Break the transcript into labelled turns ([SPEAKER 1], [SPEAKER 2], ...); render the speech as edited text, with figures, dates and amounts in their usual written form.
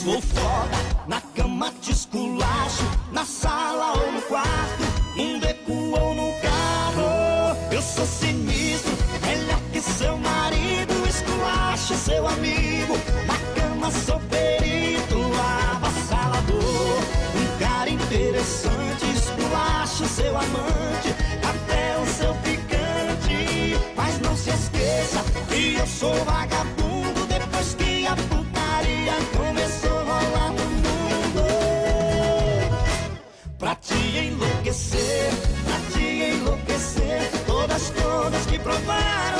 [SPEAKER 1] sou foda, na cama te esculacho, na sala ou no quarto, num beco ou no carro. Eu sou sinistro, melhor que seu marido, esculacho seu amigo, na cama sou perito, avassalador. Um cara interessante, esculacho seu amante, até o seu ficante. Mas não se esqueça que eu sou vagabundo, depois que a putaria começou a rolar no mundo. Pra te enlouquecer, todas que provaram